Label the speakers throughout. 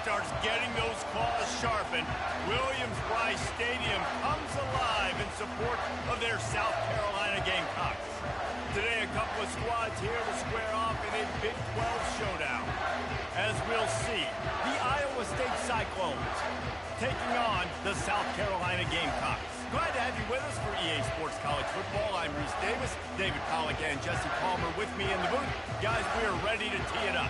Speaker 1: starts getting those claws sharpened, Williams-Brice Stadium comes alive in support of their South Carolina Gamecocks. Today, a couple of squads here to square off in a Big 12 showdown. As we'll see, the Iowa State Cyclones taking on the South Carolina Gamecocks. Glad to have you with us for EA Sports College Football. I'm Reese Davis, David Pollack and Jesse Palmer with me in the booth. Guys, we are ready to tee it up.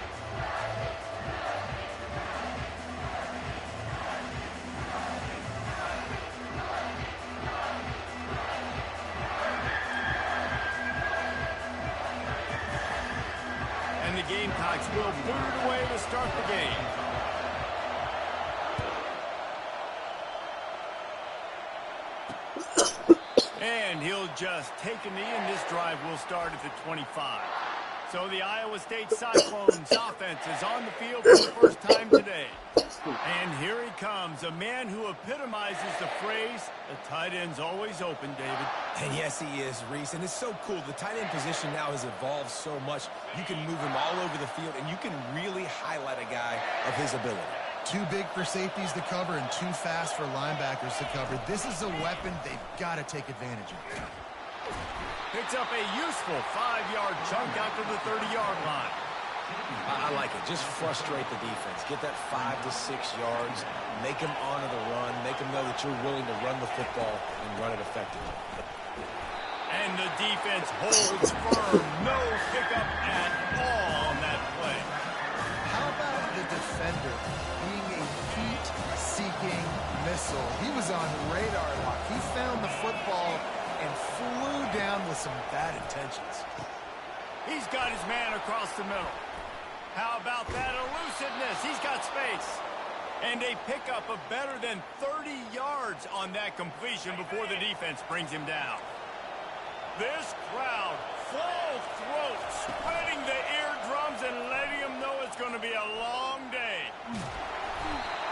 Speaker 1: And the Gamecocks will boot it away to start the game. And he'll just take a knee, and this drive will start at the 25. So the Iowa State Cyclones offense is on the field for the first time today. And here he comes, a man who epitomizes the phrase, the tight end's always open, David.
Speaker 2: And yes, he is, Reese. And it's so cool. The tight end position now has evolved so much. You can move him all over the field, and you can really highlight a guy of his ability.
Speaker 3: Too big for safeties to cover and too fast for linebackers to cover. This is a weapon they've got to take advantage of.
Speaker 1: Picks up a useful 5-yard chunk out to the 30-yard line.
Speaker 2: I like it. Just frustrate the defense. Get that 5 to 6 yards. Make them honor the run. Make them know that you're willing to run the football and run it effectively.
Speaker 1: And the defense holds firm. No pickup at all on that play.
Speaker 3: How about the defender being a heat-seeking missile? He was on radar lock. He found the football and flew down with some bad intentions.
Speaker 1: He's got his man across the middle. How about that elusiveness? He's got space. And a pickup of better than 30 yards on that completion before the defense brings him down. This crowd, full throat, spreading the eardrums and letting him know it's going to be a long day.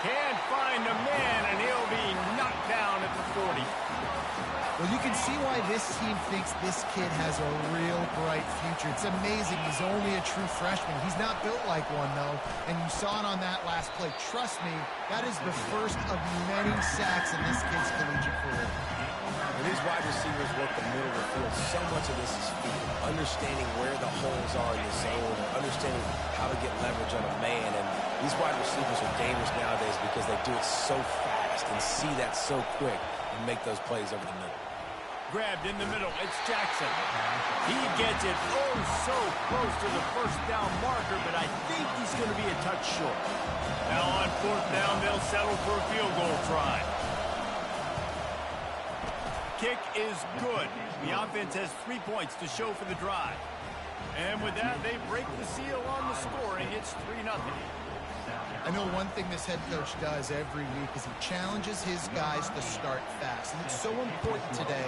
Speaker 1: Can't find a man, and he'll be knocked down at the 40.
Speaker 3: Well, you can see why this team thinks this kid has a real bright future. It's amazing. He's only a true freshman. He's not built like one, though, and you saw it on that last play. Trust me, that is the first of many sacks in this kid's collegiate career.
Speaker 2: When these wide receivers work the middle of the field, so much of this is speed. Understanding where the holes are in the zone, understanding how to get leverage on a man. And these wide receivers are dangerous nowadays because they do it so fast and see that so quick and make those plays over the middle.
Speaker 1: Grabbed in the middle, it's Jackson. He gets it so close to the first down marker, but I think he's going to be a touch short. Now on fourth down, they'll settle for a field goal try. Kick is good. The offense has 3 points to show for the drive. And with that, they break the seal on the scoring. It's 3-0.
Speaker 3: I know one thing this head coach does every week is he challenges his guys to start fast. And it's so important today,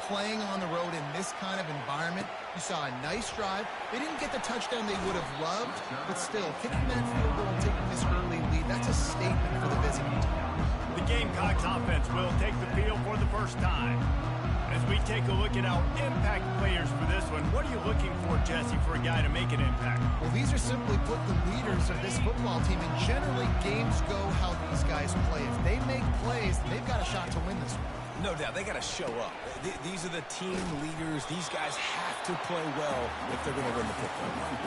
Speaker 3: playing on the road in this kind of environment. You saw a nice drive. They didn't get the touchdown they would have loved, but still, kicking that field goal and taking this early lead, that's a statement for the visiting team.
Speaker 1: The Gamecocks offense will take the field for the first time. As we take a look at our impact players for this one, what are you looking for, Jesse, for a guy to make an impact?
Speaker 3: Well, these are simply put the leaders of this football team, and generally games go how these guys play. If they make plays, they've got a shot to win this one.
Speaker 2: No doubt, they got to show up. These are the team leaders. These guys have to play well if they're going to win the football game.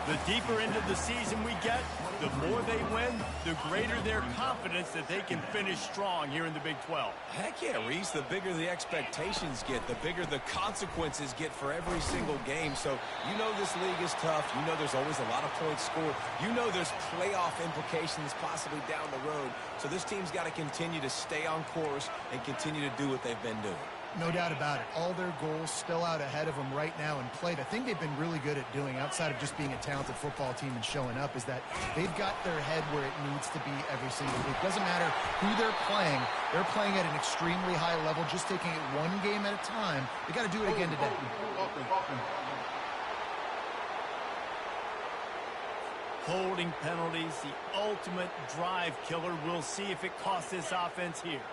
Speaker 1: The deeper into the season we get, the more they win, the greater their confidence that they can finish strong here in the Big 12.
Speaker 2: Heck yeah, Reese. The bigger the expectations get, the bigger the consequences get for every single game. So you know this league is tough. You know there's always a lot of points scored. You know there's playoff implications possibly down the road. So this team's got to continue to stay on course and continue to do what they've been doing.
Speaker 3: No doubt about it. All their goals still out ahead of them right now in play. The thing they've been really good at doing, outside of just being a talented football team and showing up, is that they've got their head where it needs to be every single week. Doesn't matter who they're playing at an extremely high level, just taking it one game at a time. They got to do it again today.
Speaker 1: Holding penalties, the ultimate drive killer. We'll see if it costs this offense here.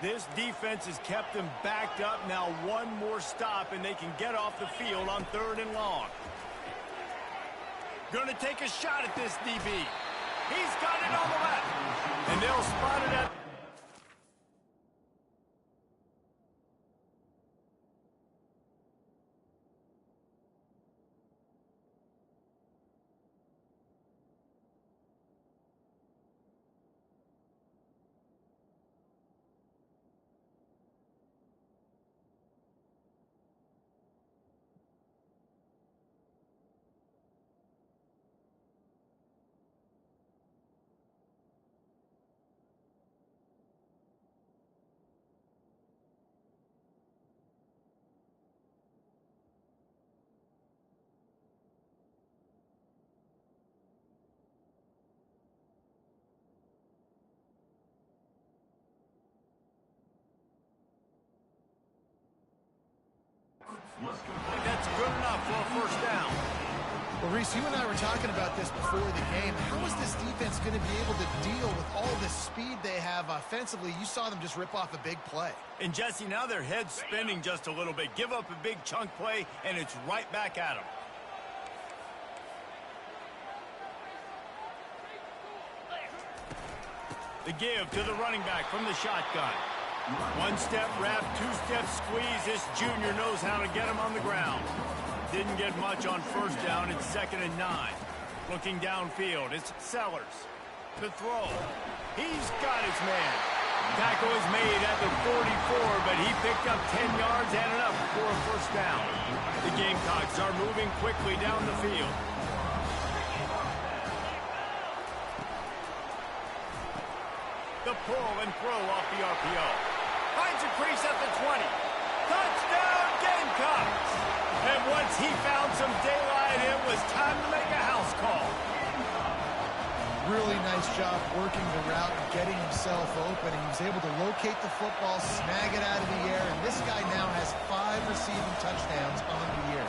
Speaker 1: This defense has kept them backed up. Now one more stop, and they can get off the field on 3rd and long. Going to take a shot at this DB. He's got it on the left. And they'll spot it at... That's good enough for a first down.
Speaker 3: Well, Reese, you and I were talking about this before the game. How is this defense going to be able to deal with all the speed they have offensively? You saw them just rip off a big play.
Speaker 1: And Jesse, now their head's spinning just a little bit. Give up a big chunk play, and it's right back at them. The give to the running back from the shotgun. One-step wrap, two-step squeeze. This junior knows how to get him on the ground. Didn't get much on first down. It's 2nd and 9. Looking downfield, it's Sellers. To throw. He's got his man. Tackle is made at the 44, but he picked up 10 yards and enough for a first down. The Gamecocks are moving quickly down the field. The pull and throw off the RPO. Finds a crease at the 20. Touchdown, Gamecocks! And once he found some daylight, it was time to make a house call.
Speaker 3: Really nice job working the route and getting himself open. He was able to locate the football, snag it out of the air, and this guy now has 5 receiving touchdowns on the year.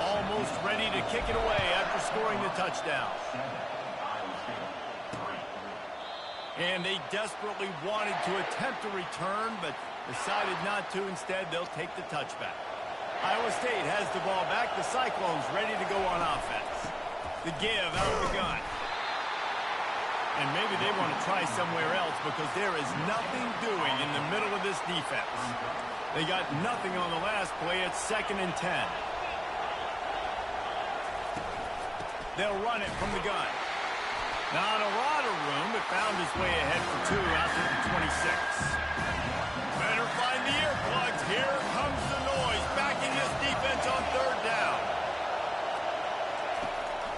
Speaker 1: Almost ready to kick it away after scoring the touchdown. And they desperately wanted to attempt a return, but decided not to. Instead, they'll take the touchback. Iowa State has the ball back. The Cyclones ready to go on offense. The give out of the gun. And maybe they want to try somewhere else because there is nothing doing in the middle of this defense. They got nothing on the last play. It's 2nd and 10. They'll run it from the gun. Not a lot of room, but found his way ahead for 2 out to the 26. Better find the earplugs. Here comes the noise. Backing this defense on 3rd down.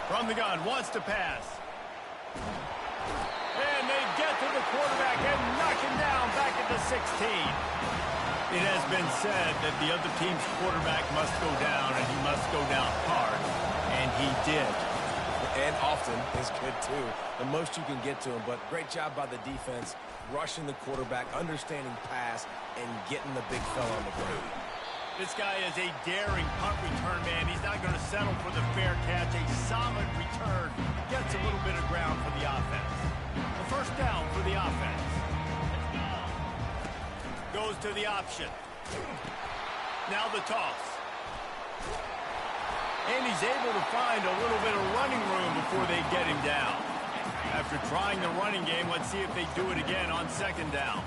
Speaker 1: From the gun, wants to pass. And they get to the quarterback and knock him down back at the 16. It has been said that the other team's quarterback must go down, and he must go down hard. And he did.
Speaker 2: And often is good, too. The most you can get to him, but great job by the defense, rushing the quarterback, understanding pass, and getting the big fella on the ground.
Speaker 1: This guy is a daring punt return man. He's not going to settle for the fair catch. A solid return gets a little bit of ground for the offense. The first down for the offense. Goes to the option. Now the toss. And he's able to find a little bit of running room before they get him down. After trying the running game, let's see if they do it again on 2nd down.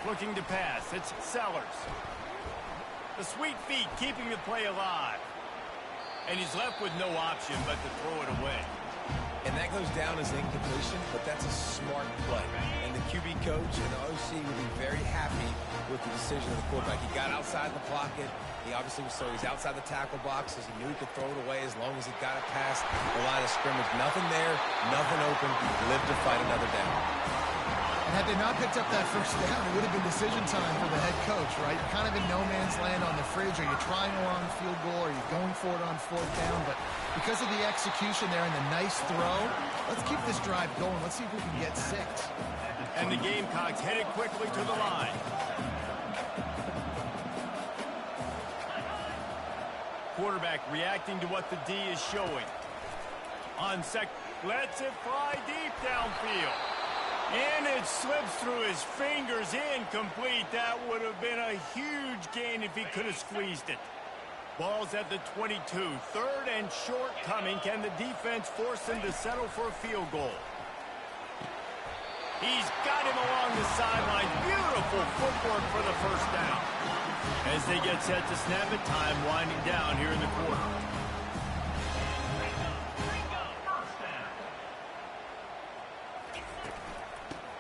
Speaker 1: Looking to pass. It's Sellers. The sweet feet keeping the play alive. And he's left with no option but to throw it away.
Speaker 2: And that goes down as incompletion, but that's a smart play. And the QB coach and the OC will be very happy with the decision of the quarterback. He got outside the pocket. He obviously was so he's outside the tackle boxes. He knew he could throw it away as long as he got it past the line of scrimmage. Nothing there, nothing open. Lived to fight another down.
Speaker 3: And had they not picked up that first down, it would have been decision time for the head coach, right? You're kind of in no man's land on the fridge. Are you trying a long field goal? Are you going for it on 4th down? But because of the execution there and the nice throw, let's keep this drive going. Let's see if we can get 6.
Speaker 1: And the Gamecocks headed quickly to the line. Quarterback reacting to what the D is showing. On sec, lets it fly deep downfield. And it slips through his fingers, incomplete. That would have been a huge gain if he could have squeezed it. Ball's at the 22. Third and short coming. Can the defense force them to settle for a field goal? He's got him along the sideline. Beautiful footwork for the first down. As they get set to snap it, time winding down here in the quarter.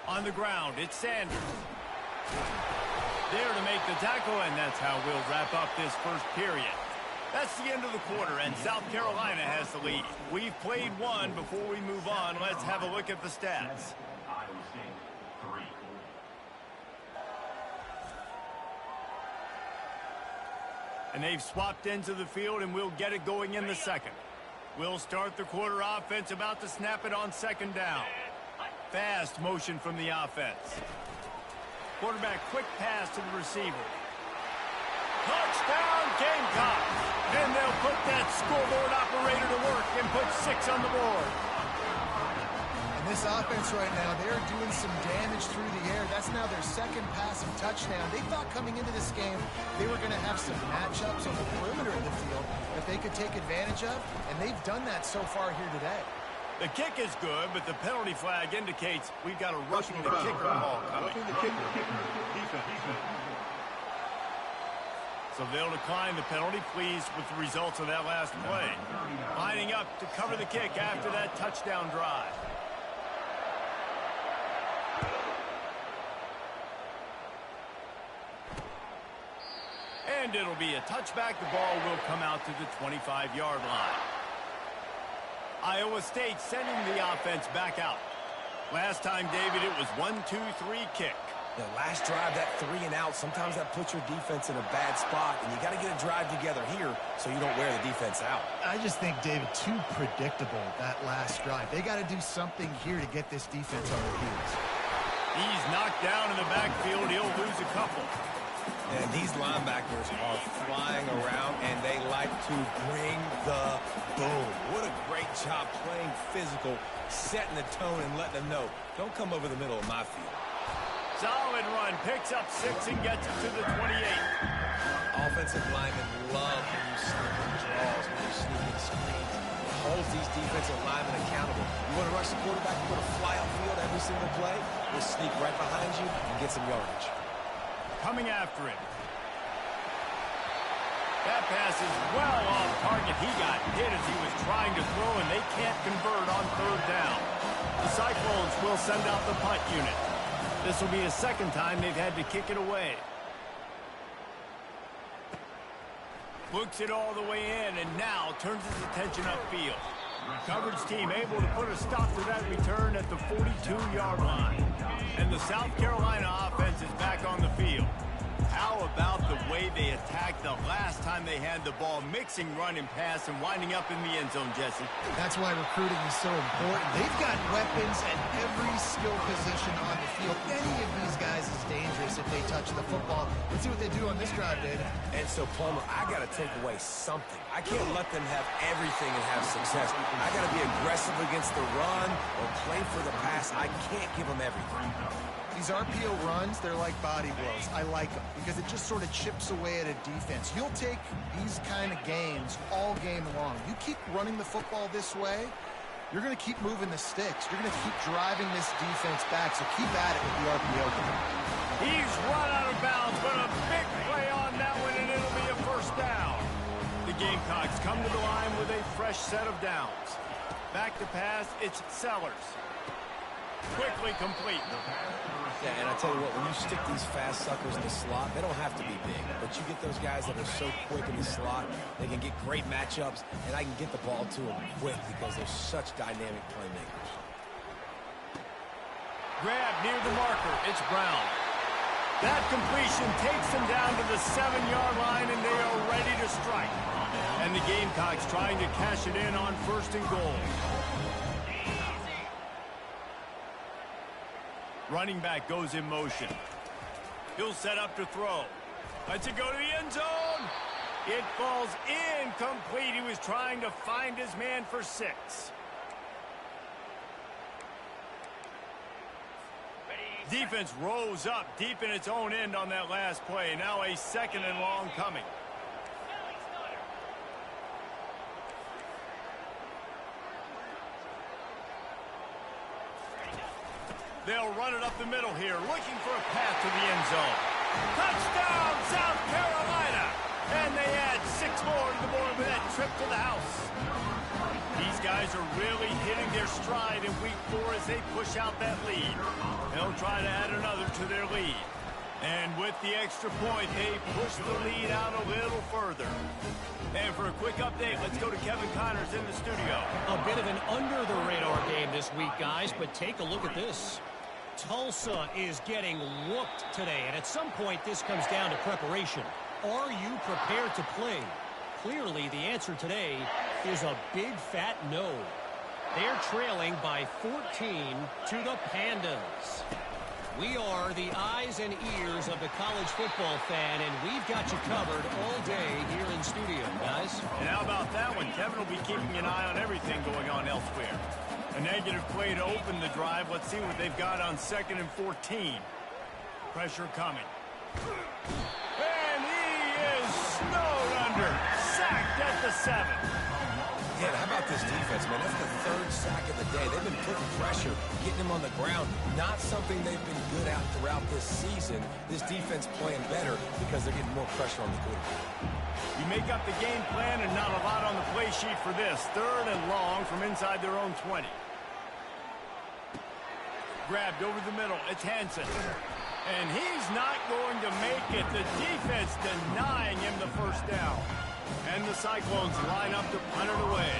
Speaker 1: On the ground, it's Sanders. There to make the tackle, and that's how we'll wrap up this first period. That's the end of the quarter, and South Carolina has the lead. We've played one. Before we move on, let's have a look at the stats. And they've swapped into the field, and we'll get it going in the second. We'll start the quarter offense, about to snap it on second down. Fast motion from the offense. Quarterback, quick pass to the receiver. Touchdown, Gamecocks! And they'll put that scoreboard operator to work and put 6 on the board.
Speaker 3: And this offense right now, they're doing some damage through the air. That's now their second passing touchdown. They thought coming into this game they were going to have some matchups on the perimeter of the field that they could take advantage of, and they've done that so far here today.
Speaker 1: The kick is good, but the penalty flag indicates we've got a roughing the kicker call coming. So they'll decline the penalty, pleased with the results of that last play. Lining up to cover the kick after that touchdown drive. And it'll be a touchback. The ball will come out to the 25-yard line. Iowa State sending the offense back out. Last time, David, it was 1-2-3 kick.
Speaker 2: The last drive, that 3 and out, sometimes that puts your defense in a bad spot, and you got to get a drive together here so you don't wear the defense out.
Speaker 3: I just think, David, too predictable, that last drive. They got to do something here to get this defense on their heels.
Speaker 1: He's knocked down in the backfield. He'll lose a couple.
Speaker 2: And these linebackers are flying around, and they like to bring the boom. What a great job playing physical, setting the tone, and letting them know, don't come over the middle of my field.
Speaker 1: Solid run, picks up 6 and gets it to the 28.
Speaker 2: Offensive linemen love when you sneak in draws, when you sneak in screens. It holds these defensive linemen accountable. You want to rush the quarterback, you want to fly upfield every single play, we'll sneak right behind you and get some yardage.
Speaker 1: Coming after it. That pass is well off target. He got hit as he was trying to throw, and they can't convert on third down. The Cyclones will send out the punt unit. This will be the second time they've had to kick it away. Looks it all the way in, and now turns his attention upfield. Coverage team able to put a stop to that return at the 42-yard line. And the South Carolina offense is back on the field. How about the way they attacked the last time they had the ball, mixing run and pass and winding up in the end zone, Jesse?
Speaker 3: That's why recruiting is so important. They've got weapons at every skill position on the field. Any of these guys is dangerous if they touch the football. Let's see what they do on this drive, David.
Speaker 2: And so, Palmer, I got to take away something. I can't let them have everything and have success. I got to be aggressive against the run or play for the pass. I can't give them everything.
Speaker 3: These RPO runs, they're like body blows. I like them because it just sort of chips away at a defense. You'll take these kind of games all game long. You keep running the football this way, you're going to keep moving the sticks. You're going to keep driving this defense back, so keep at it with the RPO game.
Speaker 1: He's run out of bounds, but a big play on that one, and it'll be a first down. The Gamecocks come to the line with a fresh set of downs. Back to pass, it's Sellers. Quickly complete.
Speaker 2: Yeah, and I tell you what, when you stick these fast suckers in the slot, they don't have to be big. But you get those guys that are so quick in the slot, they can get great matchups, and I can get the ball to them quick because they're such dynamic playmakers.
Speaker 1: Grab near the marker. It's Brown. That completion takes them down to the 7-yard line, and they are ready to strike. And the Gamecocks trying to cash it in on 1st and goal. Running back goes in motion. He'll set up to throw. Lets it go to the end zone. It falls incomplete. He was trying to find his man for 6. Defense rose up deep in its own end on that last play. Now a 2nd and long coming. They'll run it up the middle here, looking for a path to the end zone. Touchdown, South Carolina! And they add 6 more to the board with that trip to the house. These guys are really hitting their stride in week 4 as they push out that lead. They'll try to add another to their lead. And with the extra point, they push the lead out a little further. And for a quick update, let's go to Kevin Connors in the studio.
Speaker 4: A bit of an under-the-radar game this week, guys, but take a look at this. Tulsa is getting whooped today, and at some point this comes down to preparation. Are you prepared to play? Clearly, the answer today is a big fat no. They're trailing by 14 to the Pandas. We are the eyes and ears of the college football fan, and we've got you covered all day here in studio, guys.
Speaker 1: And how about that one? Kevin will be keeping an eye on everything going on elsewhere. A negative play to open the drive. Let's see what they've got on 2nd and 14. Pressure coming. And he is snowed under. Sacked at the 7.
Speaker 2: Yeah, how about this defense, man? That's the 3rd sack of the day. They've been putting pressure, getting them on the ground. Not something they've been good at throughout this season. This defense playing better because they're getting more pressure on the quarterback.
Speaker 1: You make up the game plan and not a lot on the play sheet for this. 3rd and long from inside their own 20. Grabbed over the middle. It's Hansen. And he's not going to make it. The defense denying him the first down. And the Cyclones line up to punt it away.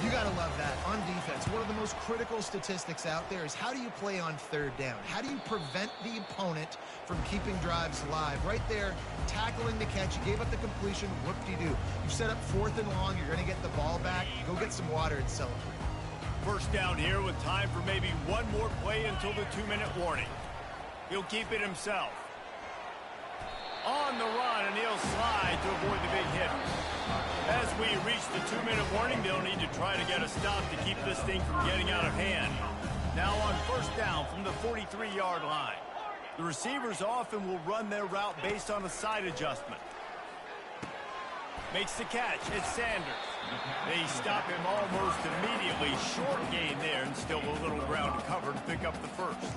Speaker 3: You got to love that. On defense, one of the most critical statistics out there is how do you play on 3rd down? How do you prevent the opponent from keeping drives alive? Right there, tackling the catch. You gave up the completion. Whoop-de-doo. You set up 4th and long. You're going to get the ball back. Go get some water and celebrate.
Speaker 1: First down here with time for maybe one more play until the 2-minute warning. He'll keep it himself. On the run, and he'll slide to avoid the big hit. As we reach the 2-minute warning, they'll need to try to get a stop to keep this thing from getting out of hand. Now on 1st down from the 43-yard line. The receivers often will run their route based on a side adjustment. Makes the catch. It's Sanders. They stop him almost immediately. Short gain there, and still a little ground to cover to pick up the 1st.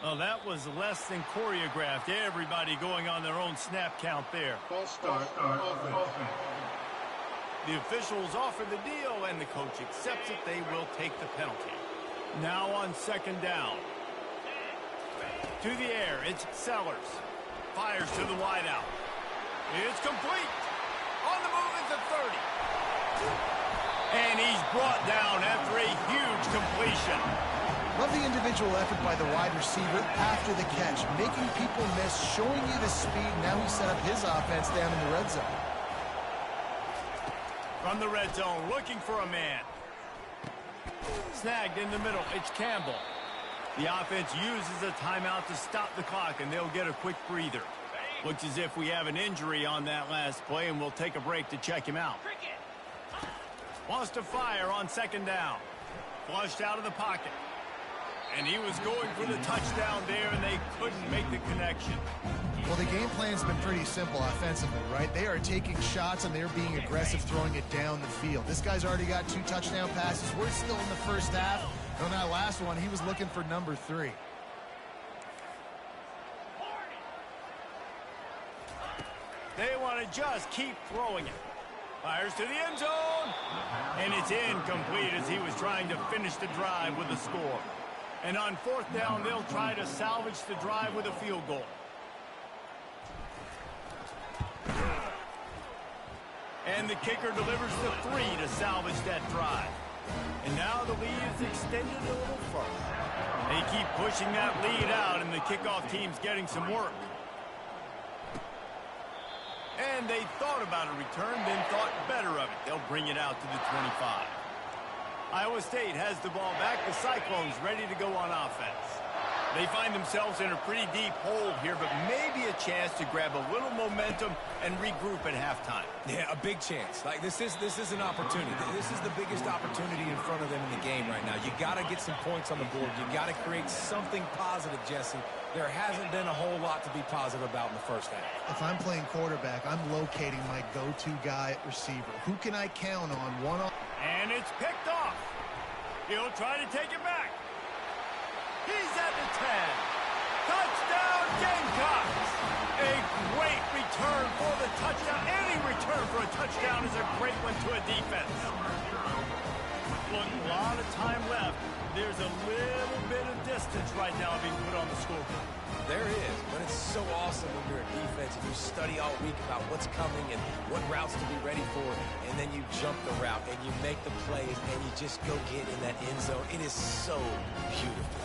Speaker 1: Well, that was less than choreographed. Everybody going on their own snap count there.
Speaker 5: False start on offense.
Speaker 1: The officials offer the deal, and the coach accepts it. They will take the penalty. Now on 2nd down. To the air, it's Sellers. Fires to the wideout. It's complete. On the move is the 30. And he's brought down after a huge completion.
Speaker 3: Love the individual effort by the wide receiver after the catch, making people miss, showing you the speed. Now he set up his offense down in the red zone.
Speaker 1: From the red zone, looking for a man. Snagged in the middle, it's Campbell. The offense uses a timeout to stop the clock, and they'll get a quick breather. Looks as if we have an injury on that last play, and we'll take a break to check him out. Wants to fire on 2nd down. Flushed out of the pocket. And he was going for the touchdown there, and they couldn't make the connection.
Speaker 3: Well, the game plan's been pretty simple offensively, right? They are taking shots, and they're being aggressive, throwing it down the field. This guy's already got 2 touchdown passes. We're still in the first half. On that last one, he was looking for number 3.
Speaker 1: They want to just keep throwing it. Fires to the end zone. And it's incomplete as he was trying to finish the drive with a score. And on 4th down, they'll try to salvage the drive with a field goal. And the kicker delivers the 3 to salvage that drive. And now the lead is extended a little further. They keep pushing that lead out, and the kickoff team's getting some work. And they thought about a return, then thought better of it. They'll bring it out to the 25. Iowa State has the ball back. The Cyclones ready to go on offense. They find themselves in a pretty deep hole here, but maybe a chance to grab a little momentum and regroup at halftime.
Speaker 2: Yeah, a big chance. Like, this is an opportunity. This is the biggest opportunity in front of them in the game right now. You got to get some points on the board. You got to create something positive, Jesse. There hasn't been a whole lot to be positive about in the first half.
Speaker 3: If I'm playing quarterback, I'm locating my go-to guy at receiver. Who can I count on one-on?
Speaker 1: And it's picked off. He'll try to take it back. He's at the 10. Touchdown, Gamecocks! A great return for the touchdown. Any return for a touchdown is a great one to a defense. Look, a lot of time left. There's a little bit of distance right now being put on the scoreboard.
Speaker 2: There is, but it's so awesome when you're a defense and you study all week about what's coming and what routes to be ready for, and then you jump the route and you make the plays and you just go get in that end zone. It is so beautiful.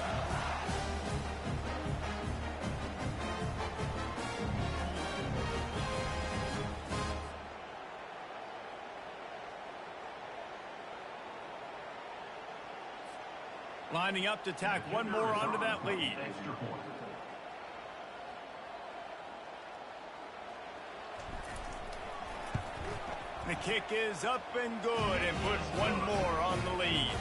Speaker 1: Lining up to tack one more onto that lead. The kick is up and good and puts one more on the lead.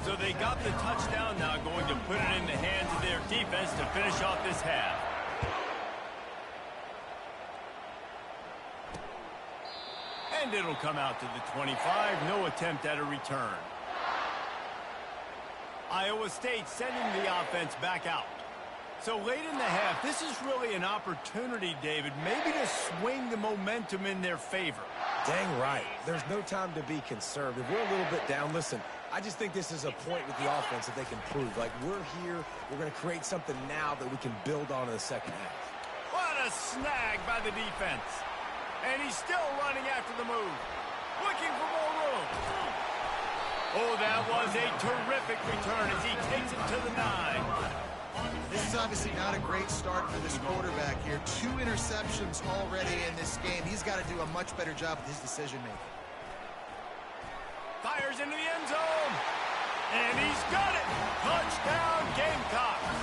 Speaker 1: So they got the touchdown, now going to put it in the hands of their defense to finish off this half. And it'll come out to the 25. No attempt at a return. Iowa State sending the offense back out. So late in the half, this is really an opportunity, David, maybe to swing the momentum in their favor.
Speaker 2: Dang right. There's no time to be conservative. We're a little bit down. Listen, I just think this is a point with the offense that they can prove. Like, we're here. We're going to create something now that we can build on in the second half.
Speaker 1: What a snag by the defense. And he's still running after the move. Looking for more room. Oh, that was a terrific return as he takes it to the 9.
Speaker 3: This is obviously not a great start for this quarterback here. 2 interceptions already in this game. He's got to do a much better job with his decision-making.
Speaker 1: Fires into the end zone. And he's got it. Touchdown, Gamecocks.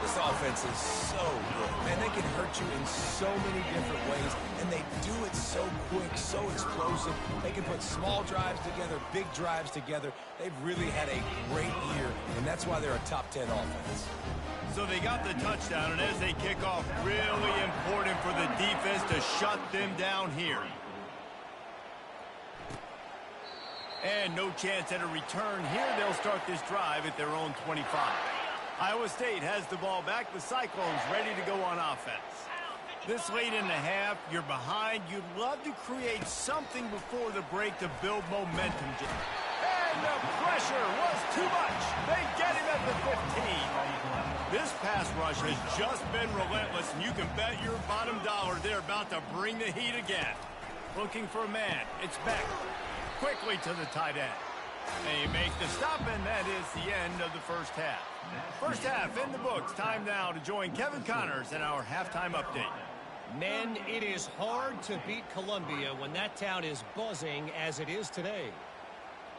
Speaker 2: This offense is so good. Man, they can hurt you in so many different ways, and they do it so quick, so explosive. They can put small drives together, big drives together. They've really had a great year, and that's why they're a top 10 offense.
Speaker 1: So they got the touchdown, and as they kick off, really important for the defense to shut them down here. And no chance at a return here. They'll start this drive at their own 25. Iowa State has the ball back. The Cyclones ready to go on offense. This late in the half, you're behind. You'd love to create something before the break to build momentum. And the pressure was too much. They get him at the 15. This pass rush has just been relentless, and you can bet your bottom dollar they're about to bring the heat again. Looking for a man. It's Beck. Quickly to the tight end. They make the stop, and that is the end of the first half. First half in the books. Time now to join Kevin Connors in our halftime update.
Speaker 4: Men, it is hard to beat Columbia when that town is buzzing as it is today.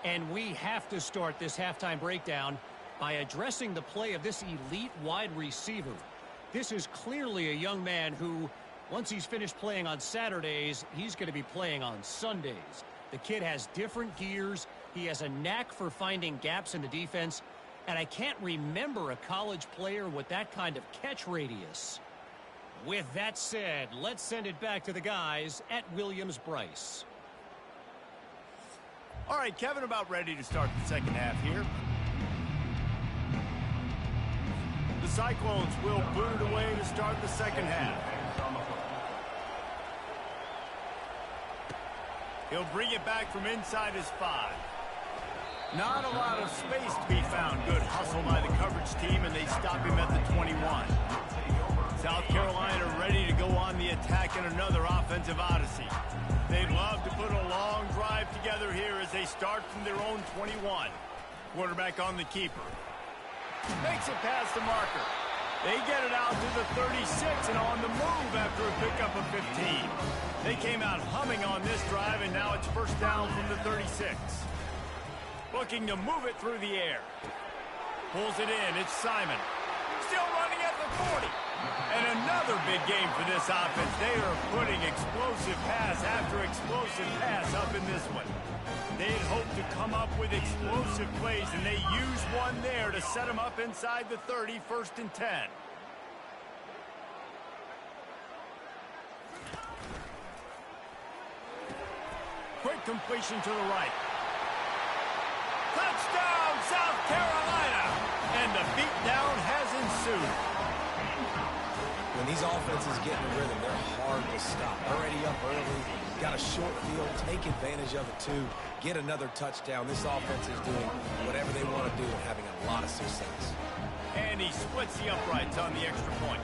Speaker 4: And we have to start this halftime breakdown by addressing the play of this elite wide receiver. This is clearly a young man who, once he's finished playing on Saturdays, he's going to be playing on Sundays. The kid has different gears. He has a knack for finding gaps in the defense. And I can't remember a college player with that kind of catch radius. With that said, let's send it back to the guys at Williams-Brice.
Speaker 1: All right, Kevin, about ready to start the second half here. The Cyclones will boot it away to start the second half. He'll bring it back from inside his 5. Not a lot of space to be found. Good hustle by the coverage team, and they stop him at the 21. South Carolina ready to go on the attack in another offensive odyssey. They'd love to put a long drive together here as they start from their own 21. Quarterback on the keeper. Makes it past the marker. They get it out to the 36 and on the move after a pickup of 15. They came out humming on this drive, and now it's first down from the 36. Looking to move it through the air. Pulls it in. It's Simon. Still running at the 40. And another big game for this offense. They are putting explosive pass after explosive pass up in this one. They had hoped to come up with explosive plays, and they used one there to set them up inside the 30, 1st and 10. Quick completion to the right. Touchdown, South Carolina! And the beatdown has ensued.
Speaker 2: When these offenses get in the rhythm, they're hard to stop. Already up early, got a short field, take advantage of it too, get another touchdown. This offense is doing whatever they want to do and having a lot of success.
Speaker 1: And he splits the uprights on the extra point.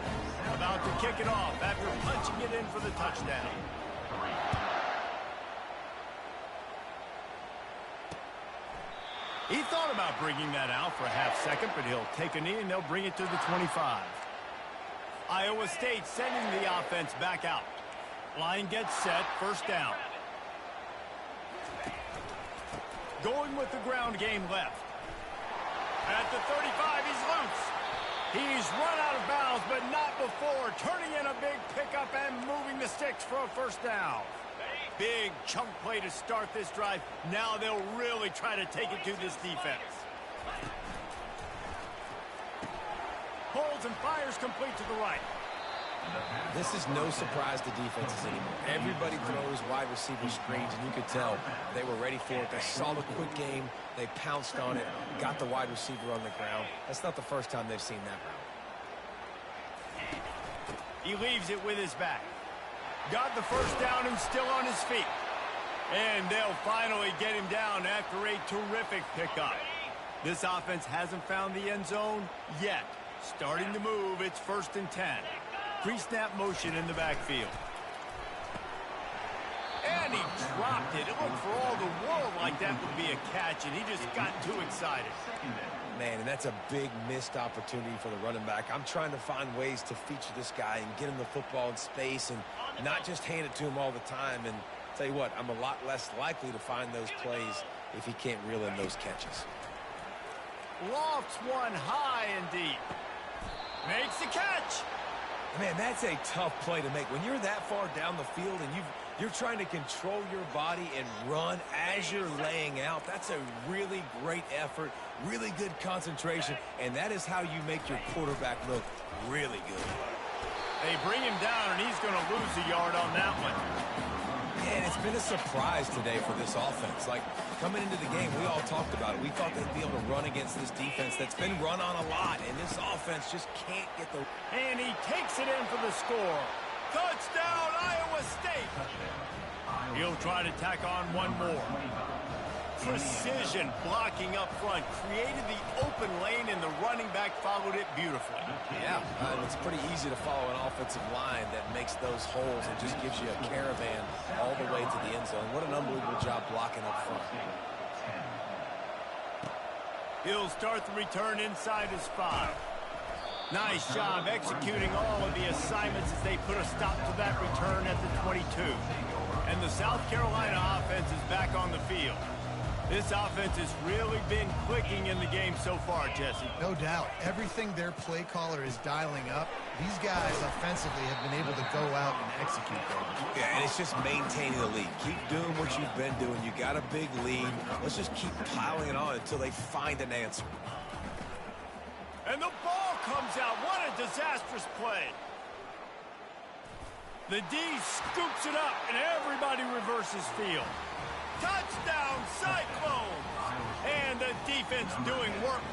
Speaker 1: About to kick it off after punching it in for the touchdown. He thought about bringing that out for a half second, but he'll take a knee and they'll bring it to the 25. Iowa State sending the offense back out. Line gets set, 1st down. Going with the ground game left. At the 35, he's loose. He's run out of bounds, but not before turning in a big pickup and moving the sticks for a 1st down. Big chunk play to start this drive. Now they'll really try to take it to this defense. Holds and fires complete to the right.
Speaker 2: This is no surprise to defenses anymore. Everybody throws wide receiver screens, and you could tell they were ready for it. They saw the quick game. They pounced on it, got the wide receiver on the ground. That's not the first time they've seen that route.
Speaker 1: He leaves it with his back. Got the 1st down and still on his feet. And they'll finally get him down after a terrific pickup. This offense hasn't found the end zone yet. Starting to move, it's 1st and 10. Pre-snap motion in the backfield. And he dropped it. It looked for all the world like that would be a catch, and he just got too excited.
Speaker 2: Man, and that's a big missed opportunity for the running back. I'm trying to find ways to feature this guy and get him the football in space and not just hand it to him all the time. And tell you what, I'm a lot less likely to find those plays if he can't reel in those catches.
Speaker 1: Lofts one high and deep. Makes the catch.
Speaker 2: Man, that's a tough play to make. When you're that far down the field and you're trying to control your body and run as you're laying out, that's a really great effort, really good concentration, and that is how you make your quarterback look really good.
Speaker 1: They bring him down, and he's going to lose a yard on that one.
Speaker 2: And it's been a surprise today for this offense. Like, coming into the game, we all talked about it. We thought they'd be able to run against this defense that's been run on a lot, and this offense just can't get the...
Speaker 1: And he takes it in for the score. Touchdown, Iowa State! He'll try to tack on one more. Precision blocking up front created the open lane, and the running back followed it beautifully.
Speaker 2: Yeah, it's pretty easy to follow an offensive line that makes those holes and just gives you a caravan all the way to the end zone. What an unbelievable job blocking up front.
Speaker 1: He'll start the return inside his 5. Nice job executing all of the assignments as they put a stop to that return at the 22. And the South Carolina offense is back on the field. This offense has really been clicking in the game so far, Jesse.
Speaker 3: No doubt. Everything their play caller is dialing up, these guys offensively have been able to go out and execute those.
Speaker 2: Yeah, and it's just maintaining the lead. Keep doing what you've been doing. You got a big lead. Let's just keep piling it on until they find an answer.
Speaker 1: And the ball comes out. What a disastrous play. The D scoops it up, and everybody reverses field. Touchdown, Cyclones! And the defense doing work.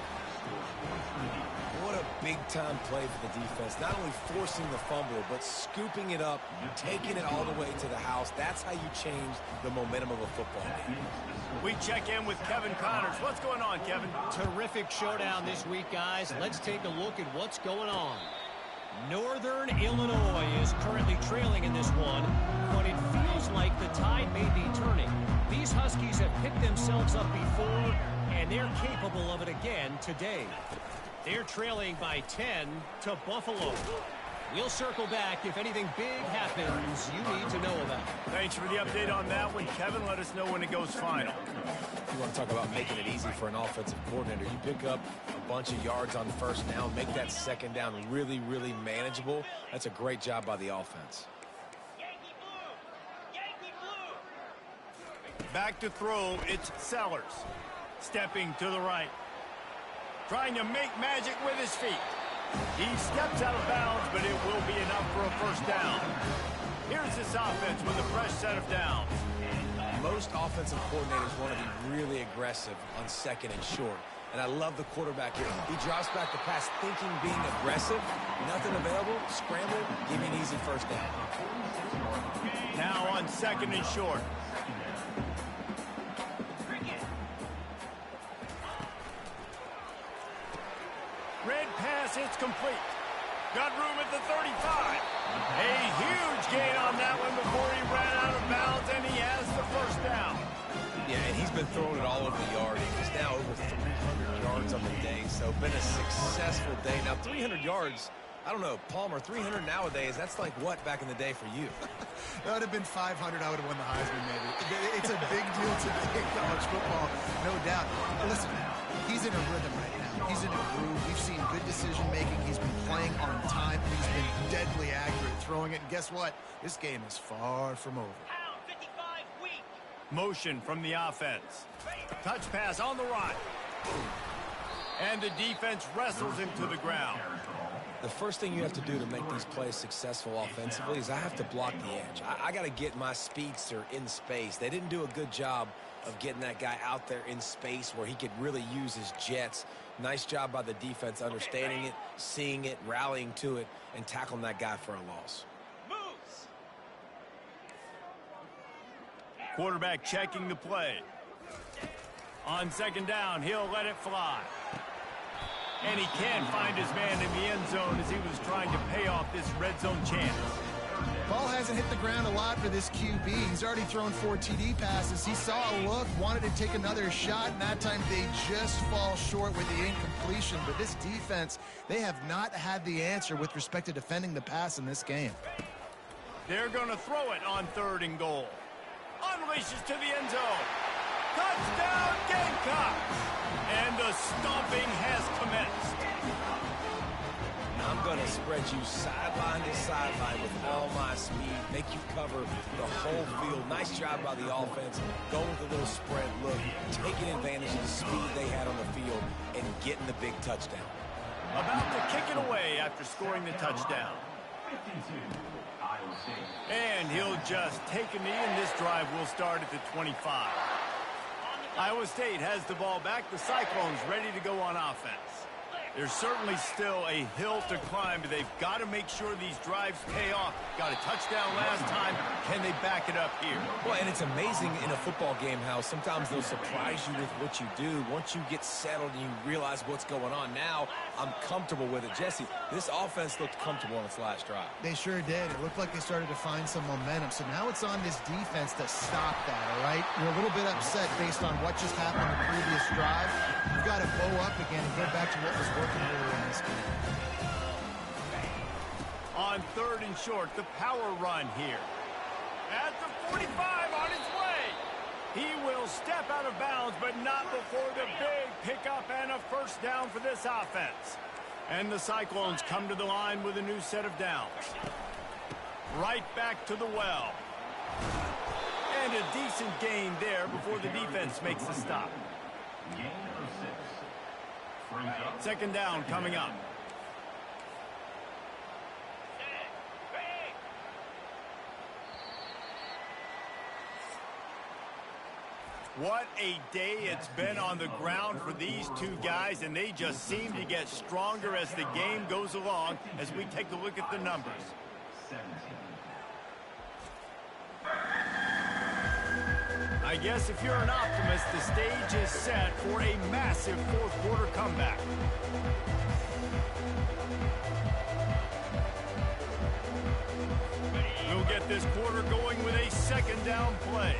Speaker 2: What a big-time play for the defense. Not only forcing the fumble, but scooping it up, taking it all the way to the house. That's how you change the momentum of a football game.
Speaker 1: We check in with Kevin Connors. What's going on, Kevin?
Speaker 4: Terrific showdown this week, guys. Let's take a look at what's going on. Northern Illinois is currently trailing in this one, but it feels like the tide may be turning. These Huskies have picked themselves up before, and they're capable of it again today. They're trailing by 10 to Buffalo. We'll circle back if anything big happens you need to know about.
Speaker 1: Thanks for the update on that one, Kevin. Let us know when it goes final.
Speaker 2: You want to talk about making it easy for an offensive coordinator. You pick up a bunch of yards on first down, make that second down really, really manageable. That's a great job by the offense.
Speaker 1: Back to throw, it's Sellers. Stepping to the right. Trying to make magic with his feet. He steps out of bounds, but it will be enough for a first down. Here's this offense with a fresh set of downs.
Speaker 2: Most offensive coordinators want to be really aggressive on second and short. And I love the quarterback here. He drops back the pass thinking being aggressive. Nothing available. Scramble. Give me an easy first down.
Speaker 1: Now on second and short. Red pass, it's complete. Got room at the 35. A huge gain on that one before he ran out of bounds, and he has the first down.
Speaker 2: Yeah, and he's been throwing it all over the yard. He's now over 300 yards on the day, so been a successful day. Now, 300 yards, I don't know, Palmer, 300 nowadays, that's like what back in the day for you?
Speaker 3: That would have been 500. I would have won the Heisman, maybe. It's a big deal today in college football, no doubt. Listen, he's in a rhythm right now. He's in a groove. We've seen good decision-making. He's been playing on time. He's been deadly accurate throwing it. And guess what? This game is far from over.
Speaker 1: Motion from the offense. Touch pass on the right. And the defense wrestles him to the ground.
Speaker 2: The first thing you have to do to make these plays successful offensively is I have to block the edge. I got to get my speedster in space. They didn't do a good job of getting that guy out there in space where he could really use his jets. Nice job by the defense understanding it, seeing it, rallying to it, and tackling that guy for a loss.
Speaker 1: Quarterback checking the play. On second down, he'll let it fly. And he can't find his man in the end zone as he was trying to pay off this red zone chance.
Speaker 3: Ball hasn't hit the ground a lot for this QB. He's already thrown 4 TD passes. He saw a look, wanted to take another shot, and that time they just fall short with the incompletion. But this defense, they have not had the answer with respect to defending the pass in this game.
Speaker 1: They're going to throw it on third and goal. Unleashes to the end zone. Touchdown, Gamecocks! And the stomping has commenced.
Speaker 2: I'm going to spread you sideline to sideline with all my speed, make you cover the whole field. Nice job by the offense. Go with a little spread look, taking advantage of the speed they had on the field and getting the big touchdown.
Speaker 1: About to kick it away after scoring the touchdown. And he'll just take a knee, and this drive will start at the 25. Iowa State has the ball back. The Cyclones ready to go on offense. There's certainly still a hill to climb, but they've got to make sure these drives pay off. Got a touchdown last time. Can they back it up here?
Speaker 2: Well, and it's amazing in a football game how sometimes they'll surprise you with what you do. Once you get settled and you realize what's going on, now I'm comfortable with it. Jesse, this offense looked comfortable on its last drive.
Speaker 3: They sure did. It looked like they started to find some momentum. So now it's on this defense to stop that, all right? You're a little bit upset based on what just happened in the previous drive. You've got to bow up again and get back to what was working earlier in this game.
Speaker 1: On third and short, the power run here. At the 45, on his way. He will step out of bounds, but not before the big pickup and a first down for this offense. And the Cyclones come to the line with a new set of downs. Right back to the well. And a decent gain there before the defense makes the stop. Second down coming up. What a day it's been on the ground for these two guys, and they just seem to get stronger as the game goes along as we take a look at the numbers. I guess if you're an optimist, the stage is set for a massive fourth-quarter comeback. We'll get this quarter going with a second down play.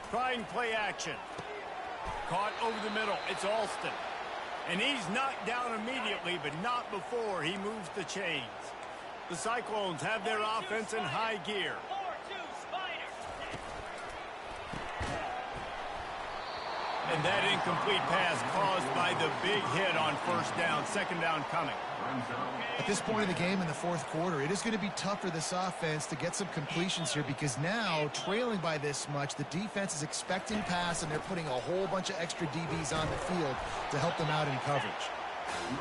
Speaker 1: Trying play action. Caught over the middle. It's Alston. And he's knocked down immediately, but not before he moves the chains. The Cyclones have their offense in high gear. And that incomplete pass caused by the big hit on first down, second down coming.
Speaker 3: At this point in the game in the fourth quarter, it is going to be tough for this offense to get some completions here because now, trailing by this much, the defense is expecting pass, and they're putting a whole bunch of extra DBs on the field to help them out in coverage.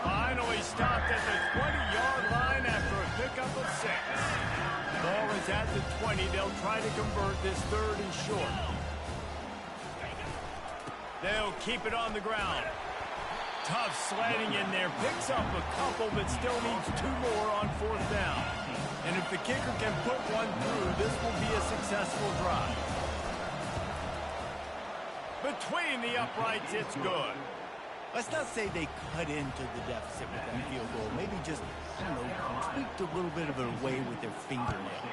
Speaker 1: Finally stopped at the 20-yard line after a pickup of 6. Ball is at the 20. They'll try to convert this third and short. They'll keep it on the ground. Tough sledding in there. Picks up a couple, but still needs 2 more on fourth down. And if the kicker can put one through, this will be a successful drive. Between the uprights, it's good. Let's not say they cut into the deficit with that field goal. Maybe just, I don't know, tweaked a little bit of it away with their fingernail.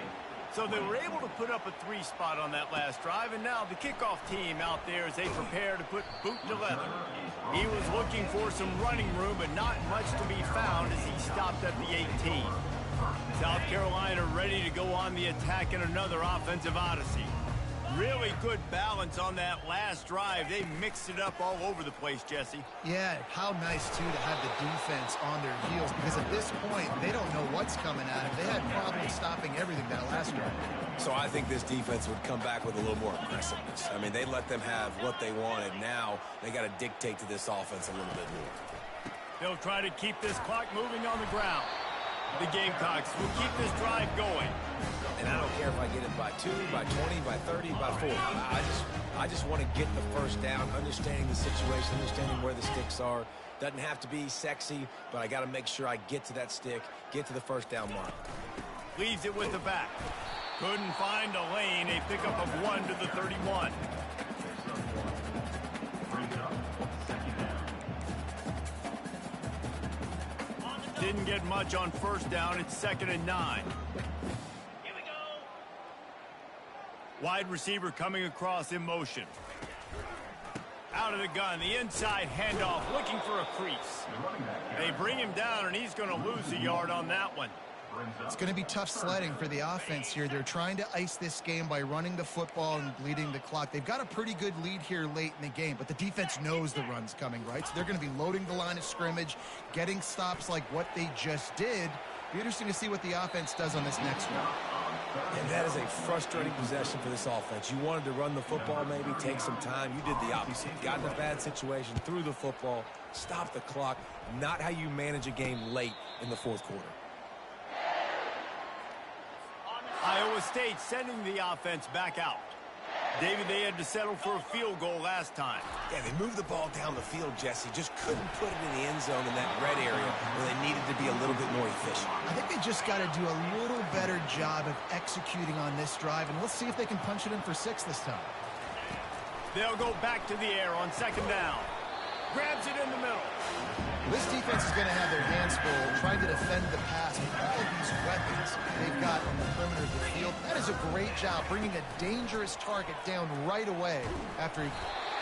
Speaker 1: So they were able to put up a 3 spot on that last drive, and now the kickoff team out there as they prepare to put boot to leather. He was looking for some running room, but not much to be found as he stopped at the 18. South Carolina ready to go on the attack in another offensive odyssey. Really good balance on that last drive. They mixed it up all over the place, Jesse.
Speaker 3: Yeah, how nice, too, to have the defense on their heels because at this point, they don't know what's coming at them. They had problems stopping everything that last drive.
Speaker 2: So I think this defense would come back with a little more aggressiveness. I mean, they let them have what they wanted. Now they got to dictate to this offense a little bit more.
Speaker 1: They'll try to keep this clock moving on the ground. The Gamecocks will keep this drive going.
Speaker 2: And I don't care if I get it by 2, by 20, by 30, by 40. I just want to get the first down, understanding the situation, understanding where the sticks are. Doesn't have to be sexy, but I got to make sure I get to that stick, get to the first down mark.
Speaker 1: Leaves it with the back. Couldn't find a lane. A pickup of 1 to the 31. Didn't get much on first down. It's 2nd and 9. Here we go. Wide receiver coming across in motion. Out of the gun, the inside handoff, looking for a crease. They bring him down, and he's going to lose a yard on that one.
Speaker 3: It's going to be tough sledding for the offense here. They're trying to ice this game by running the football and bleeding the clock. They've got a pretty good lead here late in the game, but the defense knows the run's coming, right? So they're going to be loading the line of scrimmage, getting stops like what they just did. Be interesting to see what the offense does on this next one.
Speaker 2: And that is a frustrating possession for this offense. You wanted to run the football, maybe take some time. You did the opposite. Got in a bad situation, threw the football, stopped the clock. Not how you manage a game late in the fourth quarter.
Speaker 1: Iowa State sending the offense back out. David, they had to settle for a field goal last time.
Speaker 2: Yeah, they moved the ball down the field, Jesse. Just couldn't put it in the end zone in that red area where they needed to be a little bit more efficient.
Speaker 3: I think they just got to do a little better job of executing on this drive, and let's see if they can punch it in for 6 this time.
Speaker 1: They'll go back to the air on 2nd down. Grabs it in the middle.
Speaker 3: This defense is going to have their hands full trying to defend the pass with all of these weapons they've got on the perimeter of the field. That is a great job bringing a dangerous target down right away after he...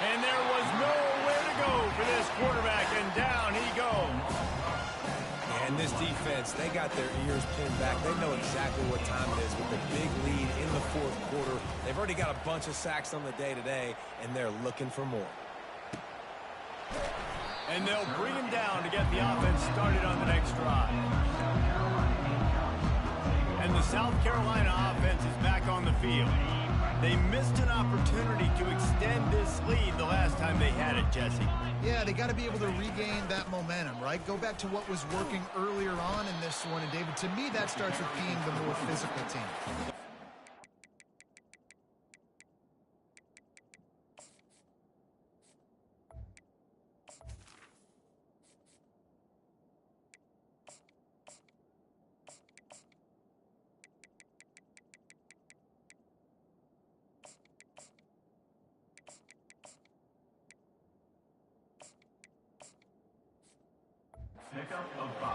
Speaker 1: And there was nowhere to go for this quarterback, and down he goes.
Speaker 2: And this defense, they got their ears pinned back. They know exactly what time it is with the big lead in the fourth quarter. They've already got a bunch of sacks on the day today, and they're looking for more.
Speaker 1: And they'll bring him down to get the offense started on the next drive. And the South Carolina offense is back on the field. They missed an opportunity to extend this lead the last time they had it, Jesse.
Speaker 3: Yeah, they got to be able to regain that momentum, right? Go back to what was working earlier on in this one. And, David, to me, that starts with being the more physical team.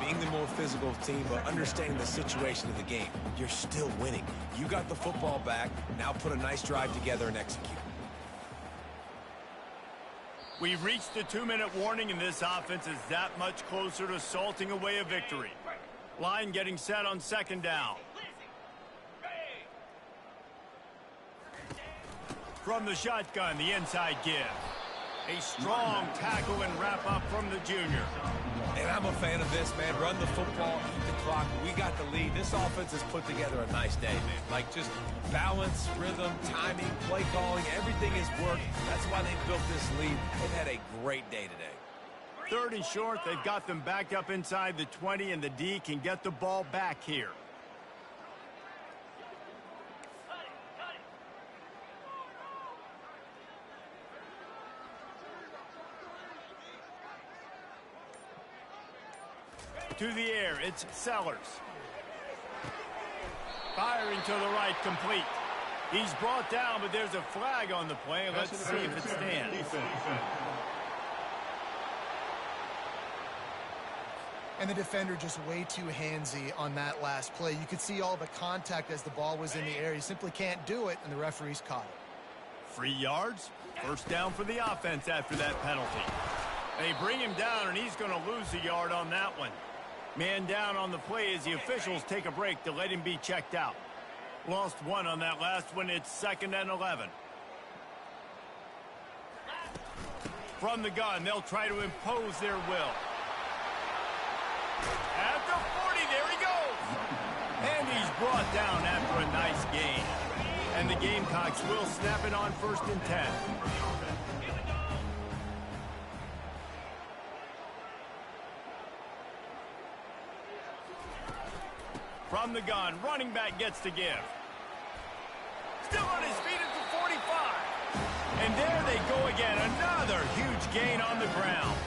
Speaker 2: Being the more physical team, but understanding the situation of the game, you're still winning. You got the football back. Now put a nice drive together and execute.
Speaker 1: We've reached the 2-minute warning, and this offense is that much closer to salting away a victory. Line getting set on second down. From the shotgun, the inside give. A strong tackle and wrap up from the junior.
Speaker 2: And I'm a fan of this, man. Run the football, eat the clock. We got the lead. This offense has put together a nice day, man. Like, just balance, rhythm, timing, play calling, everything has worked. That's why they built this lead. They've had a great day today.
Speaker 1: 3rd and short. They've got them backed up inside the 20, and the D can get the ball back here. To the air, it's Sellers. Firing to the right, complete. He's brought down, but there's a flag on the play. Let's see if it stands.
Speaker 3: And the defender just way too handsy on that last play. You could see all the contact as the ball was in the air. He simply can't do it, and the referee's caught it.
Speaker 1: 3 yards. First down for the offense after that penalty. They bring him down, and he's going to lose a yard on that one. Man down on the play as the officials take a break to let him be checked out. Lost 1 on that last one. It's 2nd and 11. From the gun, they'll try to impose their will. At the 40, there he goes. And he's brought down after a nice gain. And the Gamecocks will snap it on 1st and 10. From the gun, running back gets to give. Still on his feet at the 45. And there they go again. Another huge gain on the ground.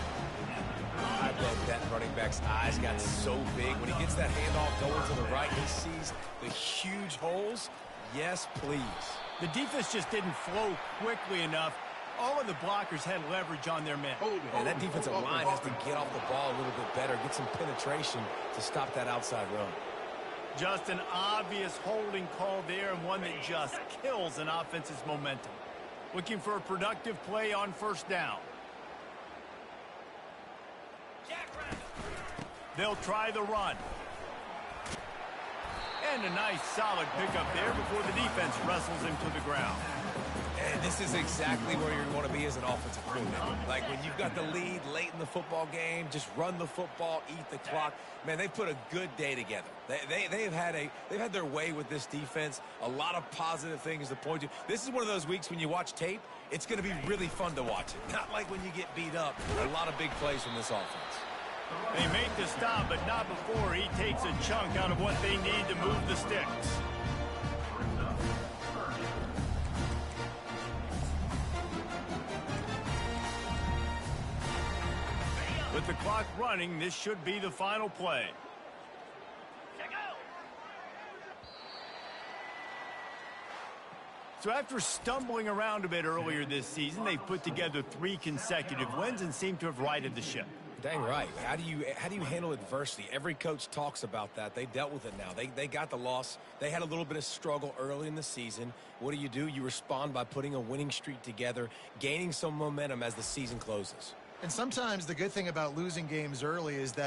Speaker 2: I bet that running back's eyes got so big. When he gets that handoff going to the right, he sees the huge holes. Yes, please.
Speaker 1: The defense just didn't flow quickly enough. All of the blockers had leverage on their men.
Speaker 2: And that defensive line has to get off the ball a little bit better, get some penetration to stop that outside run.
Speaker 1: Just an obvious holding call there, and one that just kills an offense's momentum. Looking for a productive play on 1st down. They'll try the run. And a nice solid pickup there before the defense wrestles him to the ground.
Speaker 2: And this is exactly where you want to be as an offensive coordinator. Like when you've got the lead late in the football game, just run the football, eat the clock. Man, they've put a good day together. They've had their way with this defense. A lot of positive things to point to. This is one of those weeks when you watch tape, it's going to be really fun to watch it. Not like when you get beat up. A lot of big plays from this offense.
Speaker 1: They make the stop, but not before he takes a chunk out of what they need to move the sticks. With the clock running, this should be the final play. So after stumbling around a bit earlier this season, they've put together 3 consecutive wins and seem to have righted the ship.
Speaker 2: Dang right. How do you handle adversity? Every coach talks about that. They dealt with it now. They got the loss. They had a little bit of struggle early in the season. What do? You respond by putting a winning streak together, gaining some momentum as the season closes.
Speaker 3: And sometimes the good thing about losing games early is that